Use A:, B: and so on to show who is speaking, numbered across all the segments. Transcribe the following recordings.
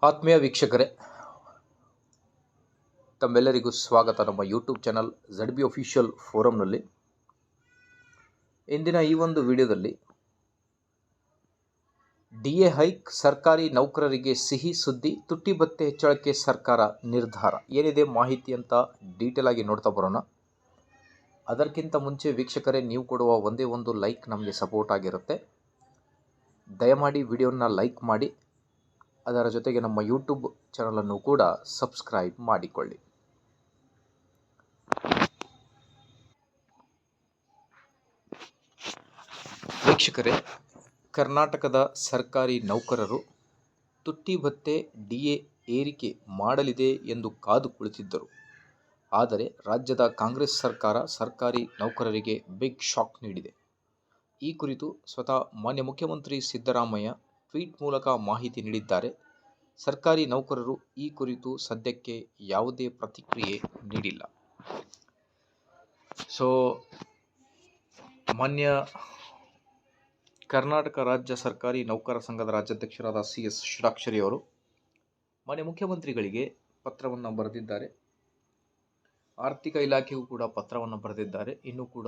A: ಆತ್ಮೀಯ ವೀಕ್ಷಕರೇ, ತಮ್ಮೆಲ್ಲರಿಗೂ ಸ್ವಾಗತ ನಮ್ಮ ಯೂಟ್ಯೂಬ್ ಚಾನಲ್ ZB ಅಫಿಷಿಯಲ್ ಫೋರಂನಲ್ಲಿ. ಇಂದಿನ ಈ ಒಂದು ವಿಡಿಯೋದಲ್ಲಿ DA ಹೈಕ್, ಸರ್ಕಾರಿ ನೌಕರರಿಗೆ ಸಿಹಿ ಸುದ್ದಿ, ತುಟ್ಟಿ ಭತ್ಯೆ ಹೆಚ್ಚಳಕ್ಕೆ ಸರ್ಕಾರ ನಿರ್ಧಾರ ಏನಿದೆ ಮಾಹಿತಿ ಅಂತ ಡೀಟೇಲ್ ಆಗಿ ನೋಡ್ತಾ ಬರೋಣ. ಅದಕ್ಕಿಂತ ಮುಂಚೆ ವೀಕ್ಷಕರೇ, ನೀವು ಕೊಡುವ ಒಂದೇ ಒಂದು ಲೈಕ್ ನಮಗೆ ಸಪೋರ್ಟ್ ಆಗಿರುತ್ತೆ. ದಯಮಾಡಿ ವಿಡಿಯೋನ ಲೈಕ್ ಮಾಡಿ, ಅದರ ಜೊತೆಗೆ ನಮ್ಮ ಯೂಟ್ಯೂಬ್ ಚಾನಲನ್ನು ಕೂಡ ಸಬ್ಸ್ಕ್ರೈಬ್ ಮಾಡಿಕೊಳ್ಳಿ. ವೀಕ್ಷಕರೇ, ಕರ್ನಾಟಕದ ಸರ್ಕಾರಿ ನೌಕರರು ತುಟ್ಟಿ ಭತ್ಯೆ DA ಏರಿಕೆ ಮಾಡಲಿದೆ ಎಂದು ಕಾದು ಕುಳಿತಿದ್ದರು. ಆದರೆ ರಾಜ್ಯದ ಕಾಂಗ್ರೆಸ್ ಸರ್ಕಾರ ಸರ್ಕಾರಿ ನೌಕರರಿಗೆ ಬಿಗ್ ಶಾಕ್ ನೀಡಿದೆ. ಈ ಕುರಿತು ಸ್ವತಃ ಮಾನ್ಯ ಮುಖ್ಯಮಂತ್ರಿ ಸಿದ್ದರಾಮಯ್ಯ ಟ್ವೀಟ್ ಮೂಲಕ ಮಾಹಿತಿ ನೀಡಿದ್ದಾರೆ. ಸರ್ಕಾರಿ ನೌಕರರು ಈ ಕುರಿತು ಸದ್ಯಕ್ಕೆ ಯಾವುದೇ ಪ್ರತಿಕ್ರಿಯೆ ನೀಡಿಲ್ಲ. ಮಾನ್ಯ ಕರ್ನಾಟಕ ರಾಜ್ಯ ಸರ್ಕಾರಿ ನೌಕರ ಸಂಘದ ರಾಜ್ಯಾಧ್ಯಕ್ಷರಾದ CS ಷಡಾಕ್ಷರಿ ಅವರು ಮಾನ್ಯ ಮುಖ್ಯಮಂತ್ರಿಗಳಿಗೆ ಪತ್ರವನ್ನು ಬರೆದಿದ್ದಾರೆ. ಆರ್ಥಿಕ ಇಲಾಖೆಗೂ ಕೂಡ ಪತ್ರವನ್ನು ಬರೆದಿದ್ದಾರೆ. ಇನ್ನೂ ಕೂಡ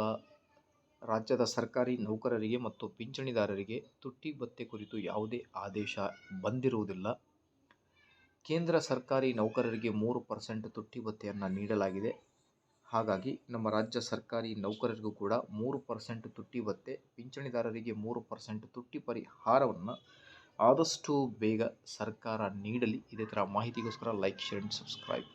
A: ರಾಜ್ಯದ ಸರ್ಕಾರಿ ನೌಕರರಿಗೆ ಮತ್ತು ಪಿಂಚಣಿದಾರರಿಗೆ ತುಟ್ಟಿ ಭತ್ಯೆ ಕುರಿತು ಯಾವುದೇ ಆದೇಶ ಬಂದಿರುವುದಿಲ್ಲ. ಕೇಂದ್ರ ಸರ್ಕಾರಿ ನೌಕರರಿಗೆ 3% ತುಟ್ಟಿ ಭತ್ಯೆಯನ್ನು ನೀಡಲಾಗಿದೆ. ಹಾಗಾಗಿ ನಮ್ಮ ರಾಜ್ಯ ಸರ್ಕಾರಿ ನೌಕರರಿಗೂ ಕೂಡ 3% ತುಟ್ಟಿ ಭತ್ಯೆ, ಪಿಂಚಣಿದಾರರಿಗೆ 3% ತುಟ್ಟಿ ಪರಿಹಾರವನ್ನು ಆದಷ್ಟು ಬೇಗ ಸರ್ಕಾರ ನೀಡಲಿ. ಇದೇ ಥರ ಮಾಹಿತಿಗೋಸ್ಕರ ಲೈಕ್, ಶೇರ್ ಆ್ಯಂಡ್ ಸಬ್ಸ್ಕ್ರೈಬ್.